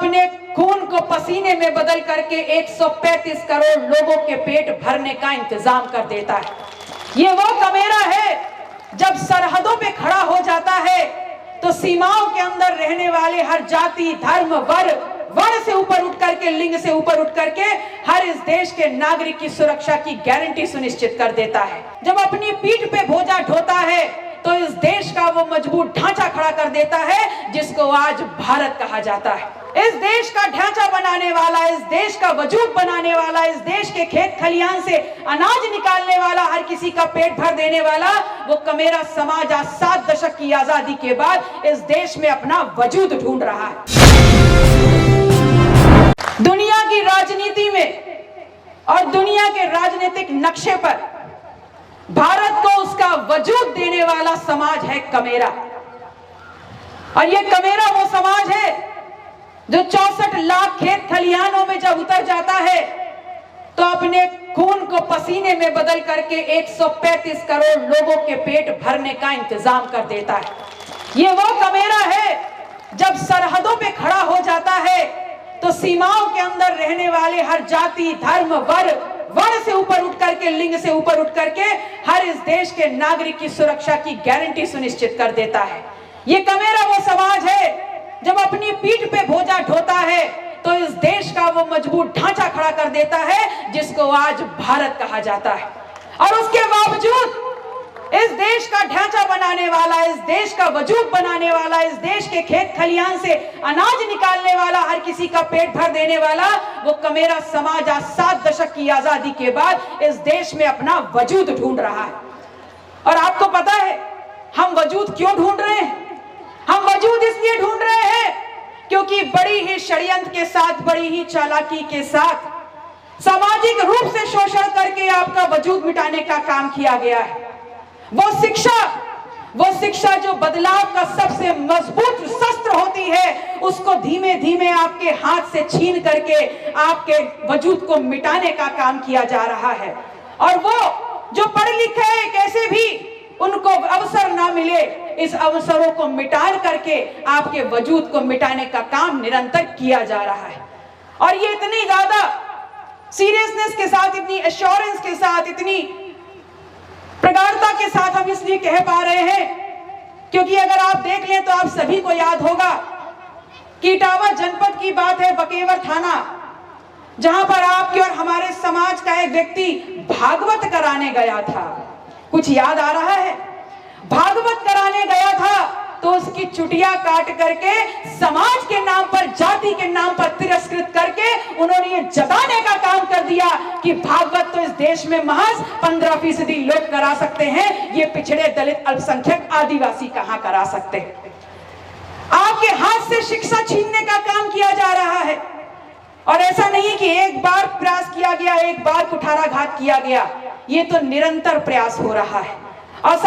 अपने खून को पसीने में बदल करके 135 करोड़ लोगों के पेट भरने का इंतजाम कर देता है। ये वो कमेरा है जब सरहदों पे खड़ा हो जाता है तो सीमाओं के अंदर रहने वाले हर जाति, धर्म, वर्ण से ऊपर उठ करके, लिंग से ऊपर उठ करके हर इस देश के नागरिक की सुरक्षा की गारंटी सुनिश्चित कर देता है। जब अपनी पीठ पे बोझा ढोता है तो इस देश का वो मजबूत ढांचा खड़ा कर देता है जिसको आज भारत कहा जाता है। इस देश का ढांचा बनाने वाला, इस देश का वजूद बनाने वाला, इस देश के खेत खलियान से अनाज निकालने वाला, हर किसी का पेट भर देने वाला वो कमेरा समाज आज 7 दशक की आजादी के बाद इस देश में अपना वजूद ढूंढ रहा है। दुनिया की राजनीति में और दुनिया के राजनीतिक नक्शे पर भारत को उसका वजूद देने वाला समाज है कमेरा। और ये कमेरा वो समाज है जो 64 लाख खेत खलियानों में जब उतर जाता है तो अपने खून को पसीने में बदल करके 135 करोड़ लोगों के पेट भरने का इंतजाम कर देता है। ये वो कमेरा है जब सरहदों पे खड़ा हो जाता है तो सीमाओं के अंदर रहने वाले हर जाति, धर्म, वर्ण से ऊपर उठ करके, लिंग से ऊपर उठ करके हर इस देश के नागरिक की सुरक्षा की गारंटी सुनिश्चित कर देता है। ये कमेरा वो समाज है जब अपनी पीठ पे बोझा ढोता है तो इस देश का वो मजबूत ढांचा खड़ा कर देता है जिसको आज भारत कहा जाता है। और उसके बावजूद इस देश का ढांचा बनाने वाला, इस देश का वजूद बनाने वाला, इस देश के खेत खलियान से अनाज निकालने वाला, हर किसी का पेट भर देने वाला वो कमेरा समाज आज 7 दशक की आजादी के बाद इस देश में अपना वजूद ढूंढ रहा है। और आपको पता है हम वजूद क्यों ढूंढ रहे हैं? हम वजूद इसलिए ढूंढ रहे हैं क्योंकि बड़ी ही षड्यंत्र के साथ, बड़ी ही चालाकी के साथ सामाजिक रूप से शोषण करके आपका वजूद मिटाने का काम किया गया है। वो शिक्षा जो बदलाव का सबसे मजबूत शस्त्र होती है उसको धीमे धीमे आपके हाथ से छीन करके आपके वजूद को मिटाने का काम किया जा रहा है। और वो जो पढ़े लिखे हैं कैसे भी उनको अवसर ना मिले, इस अवसरों को मिटा करके आपके वजूद को मिटाने का काम निरंतर किया जा रहा है। और ये इतनी ज्यादा सीरियसनेस के साथ, इतनी एश्योरेंस के साथ, इतनी प्रगाढ़ता के साथ हम इसलिए कह पा रहे हैं क्योंकि अगर आप देख लें तो आप सभी को याद होगा कि इटावा जनपद की बात है, बकेवर थाना, जहां पर आपके और हमारे समाज का एक व्यक्ति भागवत कराने गया था। कुछ याद आ रहा है? भागवत कराने गया था तो उसकी चुटिया काट करके समाज के नाम पर, जाति के नाम पर तिरस्कृत करके उन्होंने ये जताने का काम कर दिया कि भागवत तो इस देश में महज 15% लोग करा सकते हैं, ये पिछड़े, दलित, अल्पसंख्यक, आदिवासी कहां करा सकते हैं। आपके हाथ से शिक्षा छीनने का काम किया जा रहा है। और ऐसा नहीं कि एक बार प्रयास किया गया, एक बार कुठाराघात किया गया, ये तो निरंतर प्रयास हो रहा है। और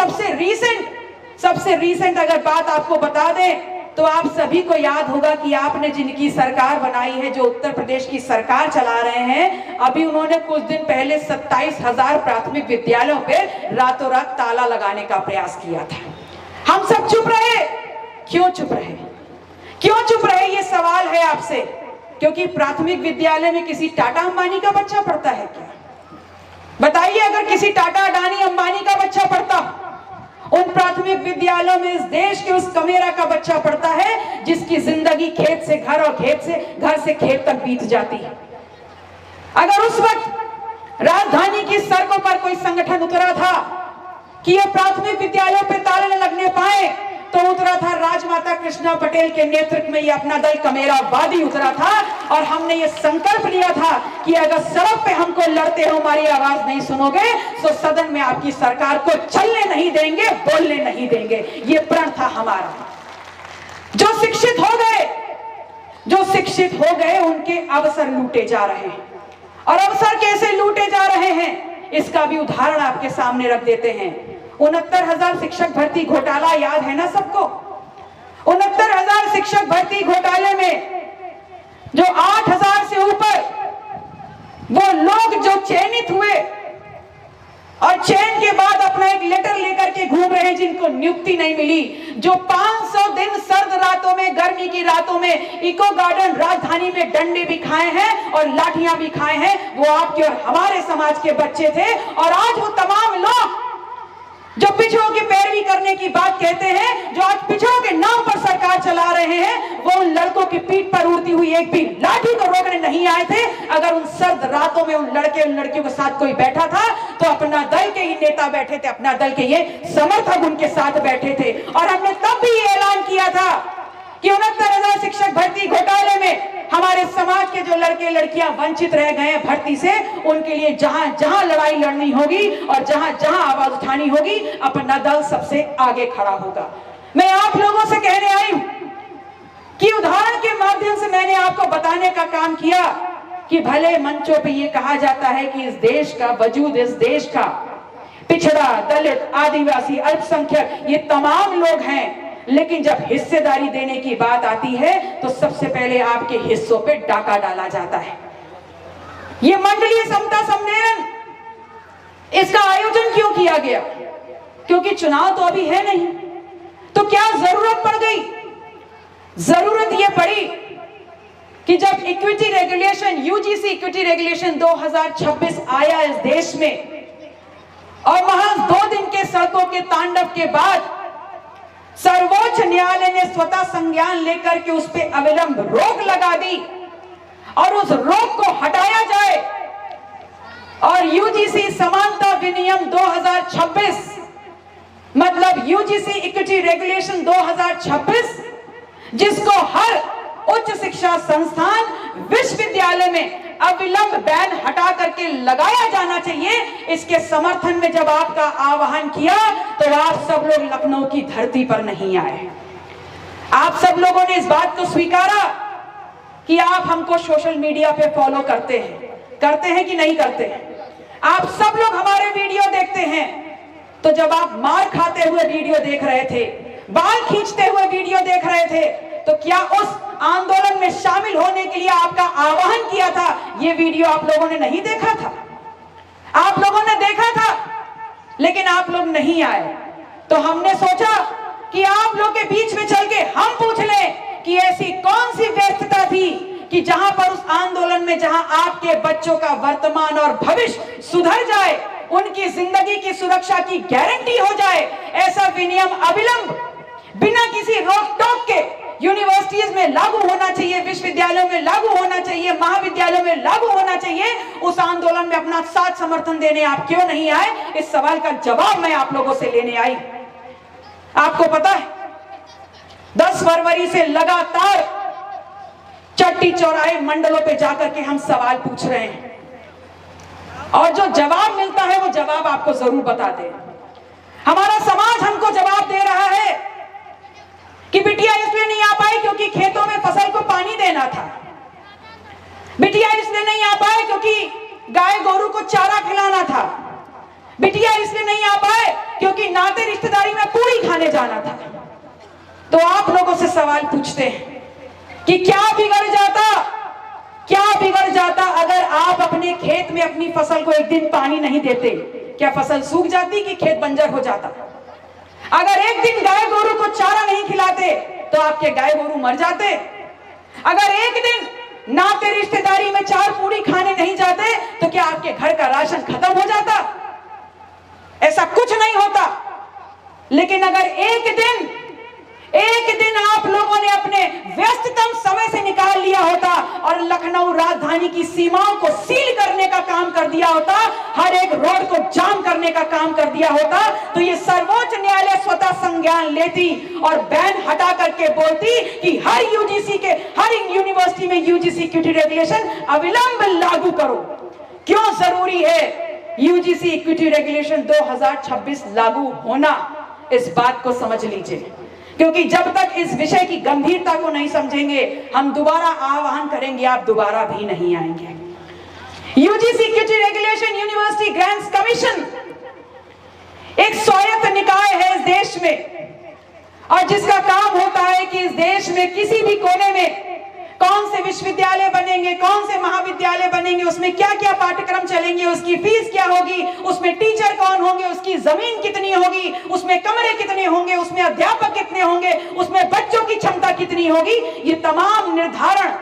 सबसे रीसेंट अगर बात आपको बता दें तो आप सभी को याद होगा कि आपने जिनकी सरकार बनाई है, जो उत्तर प्रदेश की सरकार चला रहे हैं, अभी उन्होंने कुछ दिन पहले 27,000 प्राथमिक विद्यालयों पे रातों रात ताला लगाने का प्रयास किया था। हम सब चुप रहे। क्यों चुप रहे? क्यों चुप रहे? ये सवाल है आपसे। क्योंकि प्राथमिक विद्यालय में किसी टाटा अंबानी का बच्चा पढ़ता है क्या? बताइए, अगर किसी टाटा, अडानी, अंबानी का बच्चा पढ़ता, उन प्राथमिक विद्यालयों में इस देश के उस कमेरा का बच्चा पढ़ता है जिसकी जिंदगी खेत से घर और घर से खेत तक बीत जाती है। अगर उस वक्त राजधानी की सड़कों पर कोई संगठन उतरा था कि ये प्राथमिक विद्यालयों पे ताले न लगने पाए, तो उतरा था राजमाता कृष्णा पटेल के नेतृत्व में ये अपना दल कमेरावादी उतरा था। और हमने ये संकल्प लिया था कि अगर सड़क पे हमको लड़ते हो, हमारी आवाज नहीं सुनोगे, तो सदन में आपकी सरकार को चलने नहीं देंगे, बोलने नहीं देंगे। ये प्रण था हमारा। जो शिक्षित हो गए उनके अवसर लूटे जा रहे हैं। और अवसर कैसे लूटे जा रहे हैं इसका भी उदाहरण आपके सामने रख देते हैं। 69,000 शिक्षक भर्ती घोटाला याद है ना सबको? 69,000 शिक्षक भर्ती घोटाले में जो 8,000 से ऊपर वो लोग जो चयनित हुए और चयन के बाद अपना एक लेटर लेकर के घूम रहे हैं, जिनको नियुक्ति नहीं मिली, जो 500 दिन सर्द रातों में, गर्मी की रातों में इको गार्डन राजधानी में डंडे भी खाए हैं और लाठियां भी खाए हैं, वो आपके और हमारे समाज के बच्चे थे। और आज वो तमाम लोग जो पिछड़ों की पैरवी करने की बात कहते हैं, जो आज पिछड़ों के नाम पर सरकार चला रहे हैं, वो उन लड़कों की पीठ पर उड़ती हुई एक भी लाठी को रोकने नहीं आए थे। अगर उन सर्द रातों में उन लड़के उन लड़कियों के साथ कोई बैठा था तो अपना दल के ही नेता बैठे थे, अपना दल के ये समर्थक उनके साथ बैठे थे। और हमने तब भी ये ऐलान किया था कि 69,000 शिक्षक भर्ती घोटाले में हमारे समाज के जो लड़के लड़कियां वंचित रह गए हैं भर्ती से, उनके लिए जहां जहां लड़ाई लड़नी होगी और जहां जहां आवाज उठानी होगी, अपना दल सबसे आगे खड़ा होगा। मैं आप लोगों से कहने आई हूं कि उदाहरण के माध्यम से मैंने आपको बताने का काम किया कि भले मंचों पे ये कहा जाता है कि इस देश का वजूद, इस देश का पिछड़ा, दलित, आदिवासी, अल्पसंख्यक, ये तमाम लोग हैं, लेकिन जब हिस्सेदारी देने की बात आती है तो सबसे पहले आपके हिस्सों पे डाका डाला जाता है। ये मंडलीय समता सम्मेलन, इसका आयोजन क्यों किया गया? क्योंकि चुनाव तो अभी है नहीं, तो क्या जरूरत पड़ गई? जरूरत यह पड़ी कि जब equity regulation, UGC equity regulation 2026 आया इस देश में, और महज 2 दिन के सड़कों के तांडव के बाद सर्वोच्च न्यायालय ने स्वतः संज्ञान लेकर के उस पर अविलंब रोक लगा दी और उस रोक को हटाया जाए और यूजीसी समानता विनियम 2026, मतलब यूजीसी इक्विटी रेगुलेशन 2026, जिसको हर उच्च शिक्षा संस्थान, विश्वविद्यालय में अविलंब बैन हटा करके लगाया जाना चाहिए, इसके समर्थन में जब आपका आह्वान किया तो आप सब लोग लखनऊ की धरती पर नहीं आए। आप सब लोगों ने इस बात को स्वीकारा कि आप हमको सोशल मीडिया पे फॉलो करते हैं कि नहीं करते हैं? आप सब लोग हमारे वीडियो देखते हैं। तो जब आप मार खाते हुए वीडियो देख रहे थे, बाल खींचते हुए वीडियो देख रहे थे, तो क्या उस आंदोलन में शामिल होने के लिए आपका आह्वान किया था, ये वीडियो आप लोगों ने नहीं देखा था? आप लोगों ने देखा था, लेकिन आप लोग नहीं आए। तो हमने सोचा कि आप लोग के बीच में चल के हम पूछ लें कि ऐसी कौन सी व्यस्तता थी कि जहां पर उस आंदोलन में, जहां आपके बच्चों का वर्तमान और भविष्य सुधर जाए, उनकी जिंदगी की सुरक्षा की गारंटी हो जाए, ऐसा विनियम अविलंब बिना किसी रोक टोक के यूनिवर्सिटीज में लागू होना चाहिए, विश्वविद्यालयों में लागू होना चाहिए, महाविद्यालयों में लागू होना चाहिए। उस आंदोलन में अपना साथ समर्थन देने आप क्यों नहीं आए? इस सवाल का जवाब मैं आप लोगों से लेने आई। आपको पता है 10 फरवरी से लगातार चट्टी चौराहे मंडलों पे जाकर के हम सवाल पूछ रहे हैं, और जो जवाब मिलता है वो जवाब आपको जरूर बता दे। हमारा समाज हमको जवाब दे रहा है कि बिटिया इसलिए नहीं आ पाई क्योंकि खेतों में फसल को पानी देना था, बिटिया इसलिए नहीं आ पाए क्योंकि गाय गोरू को चारा खिलाना था, बिटिया इसलिए नहीं आ पाए क्योंकि नाते रिश्तेदारी में पूरी खाने जाना था। तो आप लोगों से सवाल पूछते हैं कि क्या बिगड़ जाता अगर आप अपने खेत में अपनी फसल को एक दिन पानी नहीं देते? क्या फसल सूख जाती कि खेत बंजर हो जाता? अगर एक दिन गाय गोरू को चारा नहीं खिलाते तो आपके गाय गोरू मर जाते? अगर एक दिन नाते रिश्तेदारी में 4 पूरी खाने नहीं जाते तो क्या आपके घर का राशन खत्म हो जाता? ऐसा कुछ नहीं होता। लेकिन अगर एक दिन आप लोगों ने अपने व्यस्ततम समय से निकाल लिया होता और लखनऊ राजधानी की सीमाओं को सील करने का काम कर दिया होता, हर एक रोड को जाम करने का काम कर दिया होता, तो ये सर्वोच्च न्यायालय स्वतः संज्ञान लेती और बैन हटा करके बोलती कि हर यूनिवर्सिटी में यूजीसी इक्विटी रेगुलेशन अविलंब लागू करो। क्यों जरूरी है यूजीसी इक्विटी रेगुलेशन 2026 लागू होना? इस बात को समझ लीजिए, क्योंकि जब तक इस विषय की गंभीरता को नहीं समझेंगे, हम दोबारा आह्वान करेंगे, आप दोबारा भी नहीं आएंगे। UGC equity regulation university grants commission एक स्वायत्त निकाय है इस देश में, और जिसका काम होता है कि इस देश में किसी भी कोने में कौन से विश्वविद्यालय बनेंगे, कौन से महाविद्यालय बनेंगे, उसमें क्या क्या पाठ्यक्रम चलेंगे, उसकी फीस क्या होगी, उसमें टीचर कौन होंगे, उसकी जमीन कितनी होगी, उसमें कमरे कितने होंगे, उसमें अध्यापक कितने होंगे, उसमें बच्चों की क्षमता कितनी होगी, ये तमाम निर्धारण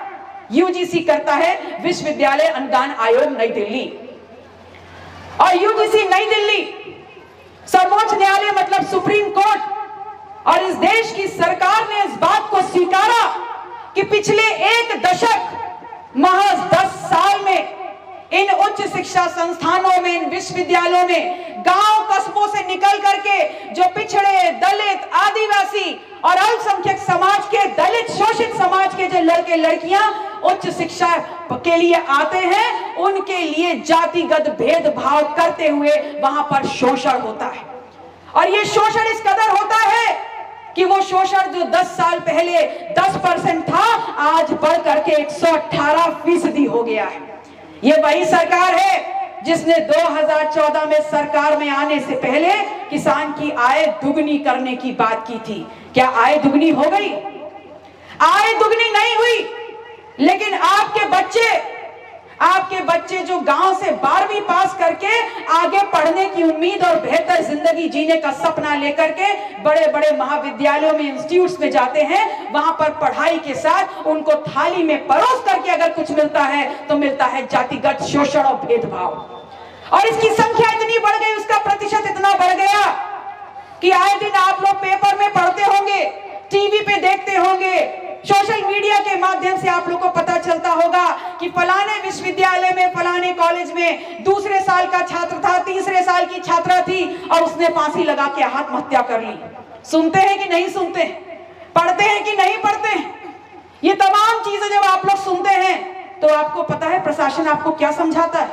यूजीसी करता है विश्वविद्यालय अनुदान आयोग नई दिल्ली। और यूजीसी नई दिल्ली सर्वोच्च न्यायालय मतलब सुप्रीम कोर्ट और इस देश की सरकार ने इस बात को स्वीकारा कि पिछले एक दशक महज 10 साल में इन उच्च शिक्षा संस्थानों में, इन विश्वविद्यालयों में गांव कस्बों से निकल करके जो पिछड़े, दलित, आदिवासी और अल्पसंख्यक समाज के, दलित शोषित समाज के जो लड़के लड़कियां उच्च शिक्षा के लिए आते हैं, उनके लिए जातिगत भेदभाव करते हुए वहां पर शोषण होता है। और ये शोषण इस कदर होता है कि वो शोषण जो 10 साल पहले 10% था, आज बढ़ करके 118% हो गया है। ये वही सरकार है जिसने 2014 में सरकार में आने से पहले किसान की आय दुगनी करने की बात की थी। क्या आय दुगनी हो गई? आय दुगनी नहीं हुई, लेकिन आपके बच्चे जो गांव से 12वीं पास करके आगे पढ़ने की उम्मीद और बेहतर जिंदगी जीने का सपना लेकर के बड़े बड़े महाविद्यालयों में, इंस्टीट्यूट्स में जाते हैं, वहां पर पढ़ाई के साथ उनको थाली में परोस करके अगर कुछ मिलता है तो मिलता है जातिगत शोषण और भेदभाव। और इसकी संख्या इतनी बढ़ गई, उसका प्रतिशत इतना बढ़ गया कि आए दिन आप लोग पेपर में पढ़ते होंगे, टीवी पे देखते होंगे, सोशल मीडिया के माध्यम से आप लोगों को पता चलता होगा कि फलाने विश्वविद्यालय में, फलाने कॉलेज में दूसरे साल का छात्र था, तीसरे साल की छात्रा थी और उसने फांसी लगा के आत्महत्या कर ली। सुनते हैं कि नहीं सुनते? पढ़ते हैं कि नहीं पढ़ते? ये तमाम चीजें जब आप लोग सुनते हैं तो आपको पता है प्रशासन आपको क्या समझाता है?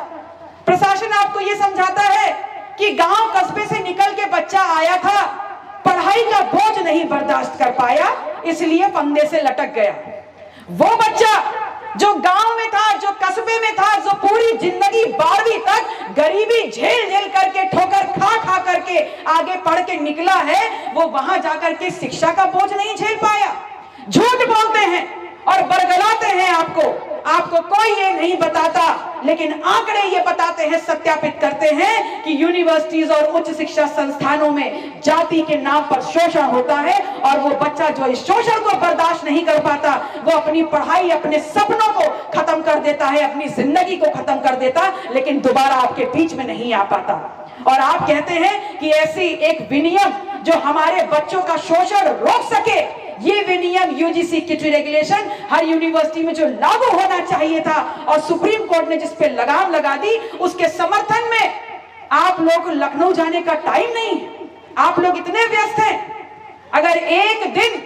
प्रशासन आपको ये समझाता है कि गांव कस्बे से निकल के बच्चा आया था, पढ़ाई का बोझ नहीं बर्दाश्त कर पाया, इसलिए फंदे से लटक गया। वो बच्चा जो गांव में था, जो कस्बे में था, जो पूरी जिंदगी 12वीं तक गरीबी झेल झेल करके, ठोकर खा खा करके आगे पढ़ के निकला है, वो वहां जाकर के शिक्षा का बोझ नहीं झेल पाया। झूठ बोलते हैं और बरगलाते हैं आपको कोई ये नहीं बताता, लेकिन आंकड़े ये बताते हैं, सत्यापित करते हैं कि यूनिवर्सिटीज और उच्च शिक्षा संस्थानों में जाति के नाम पर शोषण होता है और वो बच्चा जो इस शोषण को बर्दाश्त नहीं कर पाता, वो अपनी पढ़ाई, अपने सपनों को खत्म कर देता है, अपनी जिंदगी को खत्म कर देता, लेकिन दोबारा आपके बीच में नहीं आ पाता। और आप कहते हैं कि ऐसी एक विनियम जो हमारे बच्चों का शोषण रोक सके, ये विनियम यूजीसी की रेगुलेशन हर यूनिवर्सिटी में जो लागू होना चाहिए था और सुप्रीम कोर्ट ने जिस पे लगाम लगा दी, उसके समर्थन में आप लोग लखनऊ जाने का टाइम नहीं। आप लोग इतने व्यस्त हैं, अगर एक दिन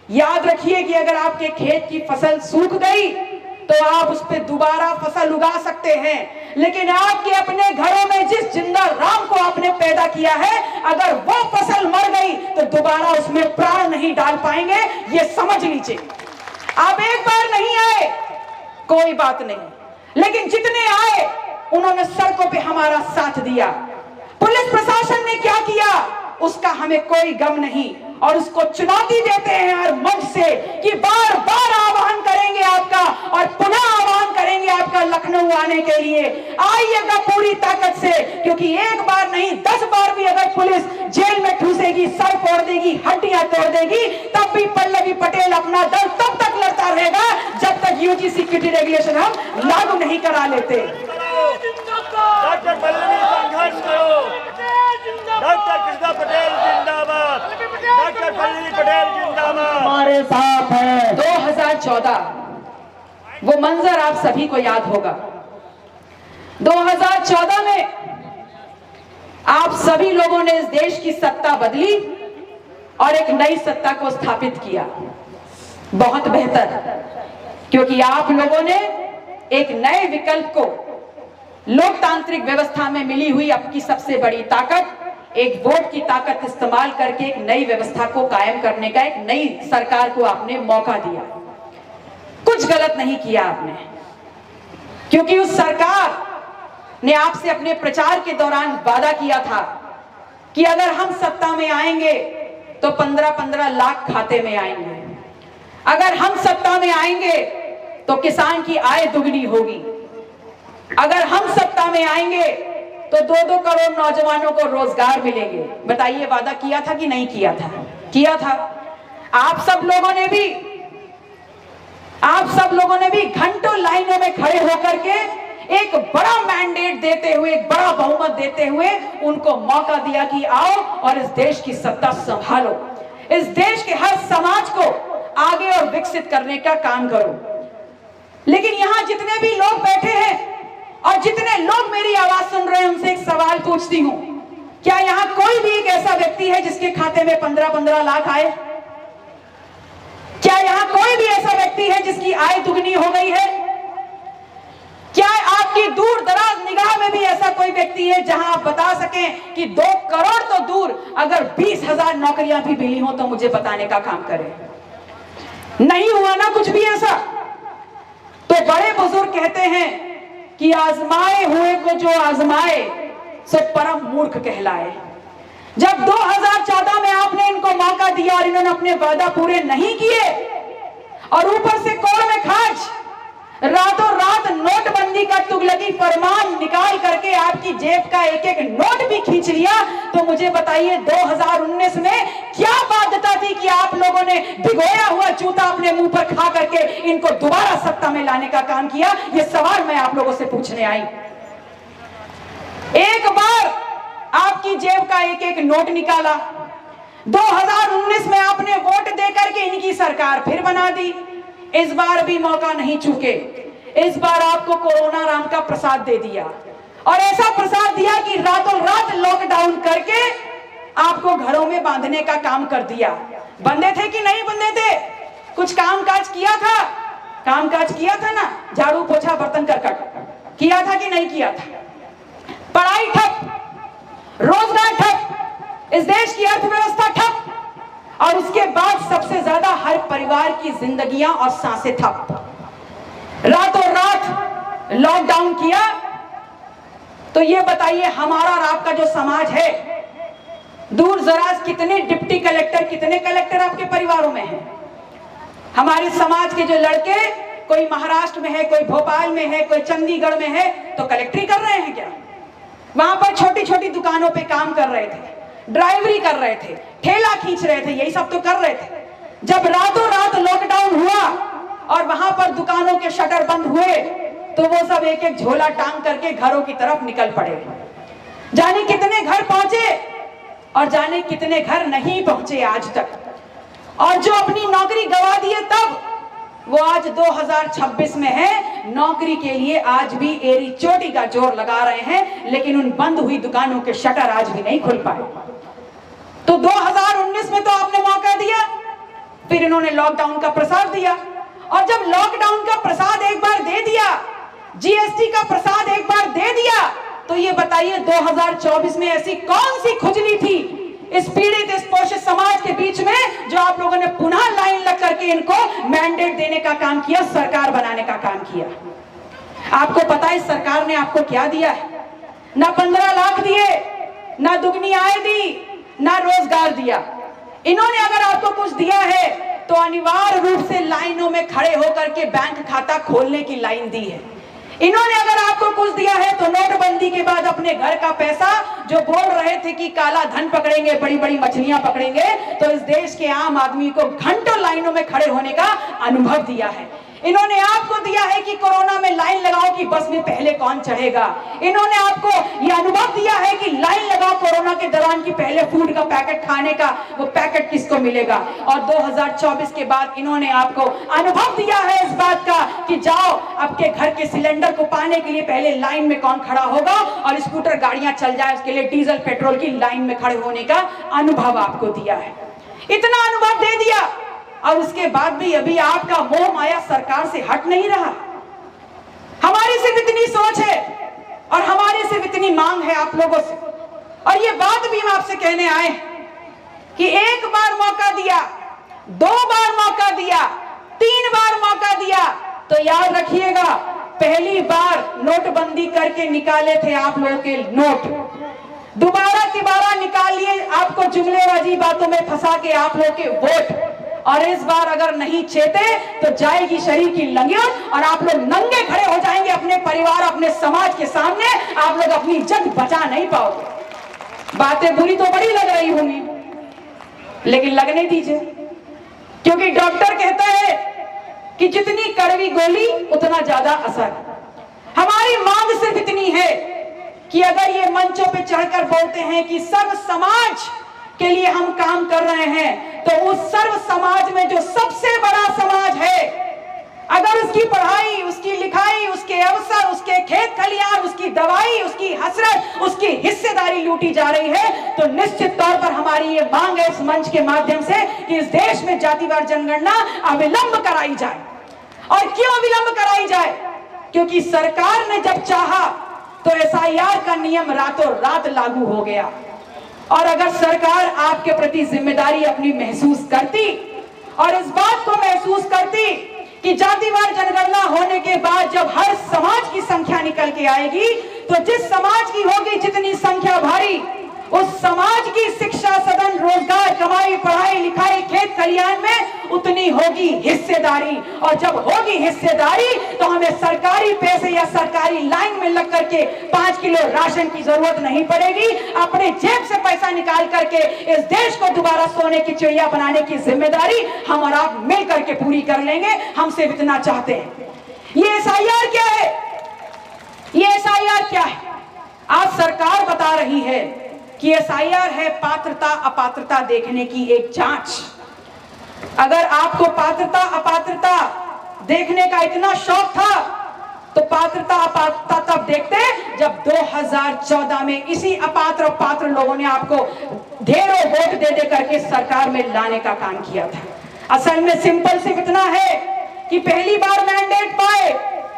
याद रखिए कि अगर आपके खेत की फसल सूख गई तो आप उस पर दोबारा फसल उगा सकते हैं, लेकिन आपके अपने घरों में जिस जिंदा राम को आपने पैदा किया है, अगर वो फसल मर गई तो दोबारा उसमें प्राण नहीं डाल पाएंगे, ये समझ लीजिए। आप एक बार नहीं आए कोई बात नहीं, लेकिन जितने आए उन्होंने सड़कों पे हमारा साथ दिया। पुलिस प्रशासन ने क्या किया उसका हमें कोई गम नहीं, और उसको चुनौती देते हैं हर मंच से कि बार बार आह्वान करेंगे आपका और पुनः आह्वान करेंगे आपका लखनऊ आने के लिए। आइएगा पूरी ताकत से, क्योंकि एक बार नहीं 10 बार भी अगर पुलिस जेल में ठूसेगी, सर फोड़ देगी, हड्डियां तोड़ देगी, तब भी पल्लवी पटेल अपना दल तब तक लड़ता रहेगा जब तक यूजीसी की रेगुलेशन हम लागू नहीं करा लेते। डॉक्टर पल्लवी संघर्ष करो, डॉक्टर कृष्णा पटेल जिंदाबाद, डॉक्टर पल्लवी पटेल जिंदाबाद, हमारे साथ है। 2014 वो मंजर आप सभी को याद होगा। 2014 में आप सभी लोगों ने इस देश की सत्ता बदली और एक नई सत्ता को स्थापित किया। बहुत बेहतर, क्योंकि आप लोगों ने एक नए विकल्प को, लोकतांत्रिक व्यवस्था में मिली हुई आपकी सबसे बड़ी ताकत, एक वोट की ताकत इस्तेमाल करके एक नई व्यवस्था को कायम करने का, एक नई सरकार को आपने मौका दिया। कुछ गलत नहीं किया आपने, क्योंकि उस सरकार ने आपसे अपने प्रचार के दौरान वादा किया था कि अगर हम सत्ता में आएंगे तो 15-15 लाख खाते में आएंगे, अगर हम सत्ता में आएंगे तो किसान की आय दुगनी होगी। अगर हम सत्ता में आएंगे तो 2-2 करोड़ नौजवानों को रोजगार मिलेंगे। बताइए वादा किया था कि नहीं किया था? किया था। आप सब लोगों ने भी घंटों लाइनों में खड़े होकर के एक बड़ा मैंडेट देते हुए, एक बड़ा बहुमत देते हुए उनको मौका दिया कि आओ और इस देश की सत्ता संभालो, इस देश के हर समाज को आगे और विकसित करने का काम करो। लेकिन यहां जितने भी लोग बैठे हैं और जितने लोग मेरी आवाज सुन रहे हैं, उनसे एक सवाल पूछती हूं, क्या यहां कोई भी एक ऐसा व्यक्ति है जिसके खाते में 15-15 लाख आए? क्या यहां कोई भी ऐसा व्यक्ति है जिसकी आय दुगनी हो गई है? क्या आपकी दूर दराज निगाह में भी ऐसा कोई व्यक्ति है जहां आप बता सकें कि 2 करोड़ तो दूर, अगर 20,000 नौकरियां भी मिली हो तो मुझे बताने का काम करें? नहीं हुआ ना कुछ भी ऐसा। तो बड़े बुजुर्ग कहते हैं कि आजमाए हुए को जो आजमाए सो परम मूर्ख कहलाए। जब 2014 में आपने इनको मौका दिया और इन्होंने अपने वादा पूरे नहीं किए और ऊपर से कोड़ में खाज रातों रात नोटबंदी का तुगलकी फरमान निकाल करके आपकी जेब का एक एक नोट भी खींच लिया, तो मुझे बताइए 2019 में क्या बाध्यता थी कि आप लोगों ने भिगोया हुआ जूता अपने मुंह पर खा करके इनको दोबारा सत्ता में लाने का काम किया? ये सवाल मैं आप लोगों से पूछने आई। एक बार आपकी जेब का एक एक नोट निकाला, 2019 में आपने वोट देकर के इनकी सरकार फिर बना दी। इस बार भी मौका नहीं चूके। इस बार आपको कोरोना राम का प्रसाद दे दिया और ऐसा प्रसाद दिया कि रातों रात लॉकडाउन करके आपको घरों में बांधने का काम कर दिया। बंधे थे कि नहीं बंधे थे? कुछ काम काज किया था? काम काज किया था ना? झाड़ू पोछा बर्तन करकट किया था कि नहीं किया था? पढ़ाई ठप, रोजगार ठप, इस देश की अर्थव्यवस्था ठप, और उसके बाद सबसे ज्यादा हर परिवार की जिंदगियां और सांसें ठप। रातों रात लॉकडाउन किया। तो ये बताइए हमारा और आपका जो समाज है, दूर दराज कितने डिप्टी कलेक्टर, कितने कलेक्टर आपके परिवारों में हैं? हमारे समाज के जो लड़के, कोई महाराष्ट्र में है, कोई भोपाल में है, कोई चंडीगढ़ में है, तो कलेक्टरी कर रहे हैं क्या? वहां पर छोटी छोटी दुकानों पे काम कर रहे थे, ड्राइवरी कर रहे थे, ठेला खींच रहे थे, यही सब तो कर रहे थे। जब रातों रात लॉकडाउन हुआ और वहां पर दुकानों के शटर बंद हुए, तो वो सब एक एक झोला टांग करके घरों की तरफ निकल पड़े। जाने कितने घर पहुंचे और जाने कितने घर नहीं पहुंचे आज तक। और जो अपनी नौकरी गंवा दिए तब, वो आज 2026 में है, नौकरी के लिए आज भी एड़ी चोटी का जोर लगा रहे हैं, लेकिन उन बंद हुई दुकानों के शटर आज भी नहीं खुल पाए। तो 2019 में तो आपने मौका दिया, फिर इन्होंने लॉकडाउन का प्रसाद दिया, और जब लॉकडाउन का प्रसाद एक बार दे दिया, जीएसटी का प्रसाद एक बार दे दिया, तो ये बताइए 2024 में ऐसी कौन सी खुजली थी इस पीड़ित, इस पोषित समाज के बीच में, जो आप लोगों ने पुनः लाइन लग करके इनको मैंडेट देने का काम किया, सरकार बनाने का काम किया। आपको पता है सरकार ने आपको क्या दिया है? ना 15 लाख दिए, ना दुगनी आय दी, ना रोजगार दिया। इन्होंने अगर आपको कुछ दिया है तो अनिवार्य रूप से लाइनों में खड़े होकर के बैंक खाता खोलने की लाइन दी है। इन्होंने अगर आपको कुछ दिया है तो नोटबंदी के बाद अपने घर का पैसा, जो बोल रहे थे कि काला धन पकड़ेंगे, बड़ी बड़ी मछलियां पकड़ेंगे, तो इस देश के आम आदमी को घंटों लाइनों में खड़े होने का अनुभव दिया है। इन्होंने आपको दिया है कि कोरोना में लाइन लगाओ कि बस में पहले कौन चढ़ेगा। इन्होंने आपको यह अनुभव दिया है कि लाइन लगाओ कोरोना के दौरान कि पहले फूड का पैकेट खाने का वो पैकेट किसको मिलेगा। और 2024 के बाद इन्होंने आपको अनुभव दिया है इस बात का कि जाओ आपके घर के सिलेंडर को पाने के लिए पहले लाइन में कौन खड़ा होगा, और स्कूटर गाड़ियां चल जाए उसके लिए डीजल पेट्रोल की लाइन में खड़े होने का अनुभव आपको दिया है। इतना अनुभव दे दिया, और उसके बाद भी अभी आपका मोह माया सरकार से हट नहीं रहा। हमारी सिर्फ इतनी सोच है और हमारी सिर्फ इतनी मांग है आप लोगों से, और ये बात भी हम आपसे कहने आए कि एक बार मौका दिया, 2 बार मौका दिया, 3 बार मौका दिया, तो याद रखिएगा पहली बार नोटबंदी करके निकाले थे आप लोगों के नोट, दोबारा तिबारा निकाल लिए आपको जुमलेबाजी बातों में फंसा के आप लोगों के वोट, और इस बार अगर नहीं चेते तो जाएगी शरीर की लंगियत और आप लोग नंगे खड़े हो जाएंगे अपने परिवार, अपने समाज के सामने। आप लोग अपनी इज्जत बचा नहीं पाओगे। बातें बुरी तो बड़ी लग रही होंगी, लेकिन लगने दीजिए, क्योंकि डॉक्टर कहता है कि जितनी कड़वी गोली उतना ज्यादा असर। हमारी मांग सिर्फ इतनी है कि अगर ये मंचों पे चढ़कर बोलते हैं कि सर्व समाज के लिए हम काम कर रहे हैं, तो उस सर्व समाज में जो सबसे बड़ा समाज है, अगर उसकी पढ़ाई, उसकी लिखाई, उसके अवसर, उसके खेत खलियान, उसकी दवाई, उसकी हसरत, उसकी हिस्सेदारी लूटी जा रही है, तो निश्चित तौर पर हमारी ये मांग है इस मंच के माध्यम से कि इस देश में जातिवार जनगणना अविलंब कराई जाए। और क्यों विलंब कराई जाए? क्योंकि सरकार ने जब चाहा तो एसआईआर का नियम रातों रात लागू हो गया। और अगर सरकार आपके प्रति जिम्मेदारी अपनी महसूस करती और इस बात को महसूस करती कि जातिवार जनगणना होने के बाद जब हर समाज की संख्या निकल के आएगी, तो जिस समाज की होगी जितनी संख्या भारी, उस समाज की शिक्षा, सदन, रोजगार, कमाई, पढ़ाई, लिखाई, खेत खलियान में उतनी होगी हिस्सेदारी। और जब होगी हिस्सेदारी तो हमें सरकारी पैसे या सरकारी लाइन में लग करके 5 किलो राशन की जरूरत नहीं पड़ेगी। अपने जेब से पैसा निकाल करके इस देश को दोबारा सोने की चिड़िया बनाने की जिम्मेदारी हम और आप मिल करके पूरी कर लेंगे। हम सिर्फ इतना चाहते हैं। ये एसआईआर क्या है? ये एसआईआर क्या है? आज सरकार बता रही है कि एसआईआर है पात्रता अपात्रता देखने की एक जांच। अगर आपको पात्रता अपात्रता देखने का इतना शौक था तो पात्रता अपात्रता तब देखते जब 2014 में इसी अपात्र और पात्र लोगों ने आपको ढेरों वोट दे दे करके सरकार में लाने का काम किया था। असल में सिंपल सिर्फ इतना है कि पहली बार मैंडेट पाए,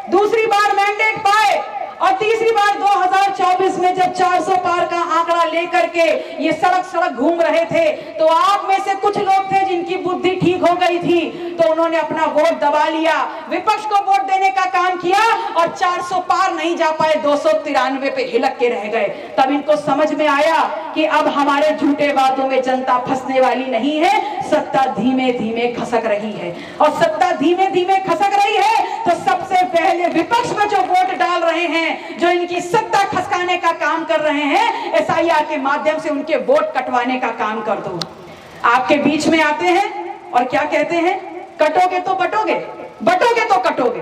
दूसरी बार मैंडेट पाए और तीसरी बार 2024 में जब 400 पार का आंकड़ा लेकर के ये सड़क सड़क घूम रहे थे, तो आप में से कुछ लोग थे जिनकी बुद्धि ठीक हो गई थी, तो उन्होंने अपना वोट दबा लिया, विपक्ष को वोट देने का काम किया और 400 पार नहीं जा पाए, 293 पे हिलक के रह गए। तब इनको समझ में आया कि अब हमारे झूठे वादों में जनता फंसने वाली नहीं है, सत्ता धीमे धीमे खसक रही है। और सत्ता धीमे धीमे खसक रही है तो सबसे पहले विपक्ष में जो वोट डाल रहे हैं, जो इनकी सत्ता खसकाने का काम कर रहे हैं, एसआईआर के माध्यम से उनके वोट कटवाने का काम कर दो। आपके बीच में आते हैं और क्या कहते हैं? कटोगे तो बटोगे, बटोगे तो कटोगे।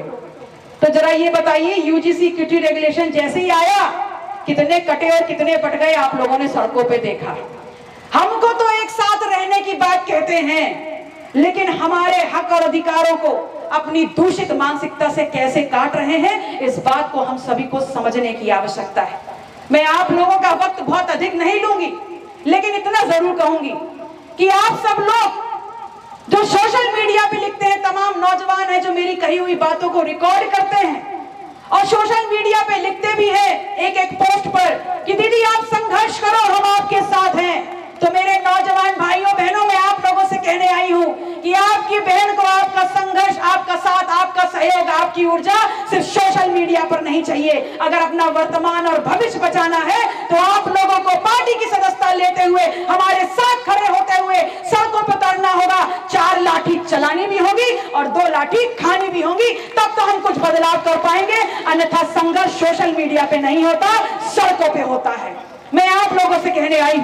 तो जरा ये बताइए, यूजीसी क्यूटी रेगुलेशन जैसे ही आया, कितने कटे और कितने बट गए आप लोगों ने सड़कों पे देखा। हमको तो एक साथ रहने की बात कहते हैं, लेकिन हमारे हक और अधिकारों को अपनी दूषित मानसिकता से कैसे काट रहे हैं, इस बात को हम सभी को समझने की आवश्यकता है। मैं आप लोगों का वक्त बहुत अधिक नहीं लूंगी, लेकिन इतना जरूर कहूंगी कि आप सब लोग जो सोशल मीडिया पे लिखते हैं, तमाम नौजवान हैं जो मेरी कही हुई बातों को रिकॉर्ड करते हैं और सोशल मीडिया पे लिखते भी हैं एक एक पोस्ट पर कि दीदी आप संघर्ष करो, हम आपके साथ हैं। तो मेरे नौजवान भाइयों बहनों, मैं आप लोगों से कहने आई हूं कि आपकी बहन को आपका संघर्ष, आपका साथ, आपका सहयोग, आपकी ऊर्जा सिर्फ सोशल मीडिया पर नहीं चाहिए। अगर अपना वर्तमान और भविष्य बचाना है तो आप लोगों को पार्टी की सदस्यता लेते हुए हमारे साथ खड़े होते हुए सड़कों पर उतरना होगा। 4 लाठी चलानी भी होगी और 2 लाठी खानी भी होगी, तब तो हम कुछ बदलाव कर पाएंगे। अन्यथा संघर्ष सोशल मीडिया पे नहीं होता, सड़कों पे होता है। मैं आप लोगों से कहने आई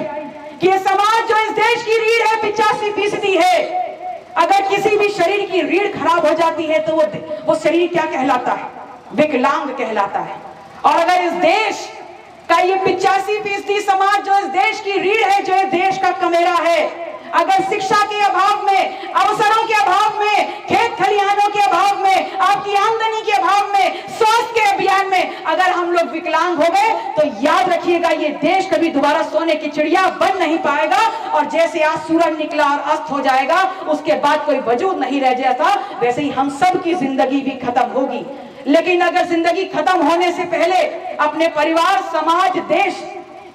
कि ये समाज जो इस देश की रीढ़ है 85% है। अगर किसी भी शरीर की रीढ़ खराब हो जाती है तो वो शरीर क्या कहलाता है? विकलांग कहलाता है। और अगर इस देश का ये 85% समाज जो इस देश की रीढ़ है, जो इस देश का कमेरा है, अगर शिक्षा के अभाव में, अवसरों के अभाव में, खेत खलिहानों के अभाव में, आपकी आमदनी के अभाव में, स्वास्थ्य के अभियान में अगर हम लोग विकलांग हो गए, तो याद रखिएगा ये देश कभी दोबारा सोने की चिड़िया बन नहीं पाएगा। और जैसे आज सूरज निकला और अस्त हो जाएगा, उसके बाद कोई वजूद नहीं रह जाता, वैसे ही हम सब की जिंदगी भी खत्म होगी। लेकिन अगर जिंदगी खत्म होने से पहले अपने परिवार, समाज, देश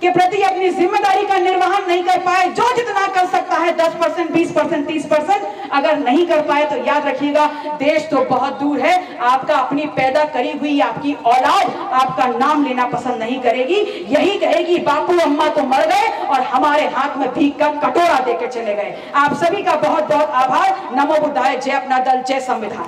के प्रति अपनी जिम्मेदारी का निर्वहन नहीं कर पाए, जो जितना कर सकता है 10%, 20% 20%, 30%, अगर नहीं कर पाए तो याद रखिएगा देश तो बहुत दूर है, आपका अपनी पैदा करी हुई आपकी औलाद आपका नाम लेना पसंद नहीं करेगी, यही कहेगी बापू अम्मा तो मर गए और हमारे हाथ में भीख का कटोरा देके चले गए। आप सभी का बहुत बहुत आभार। नमो बुद्धाय। जय अपना दल, जय संविधान।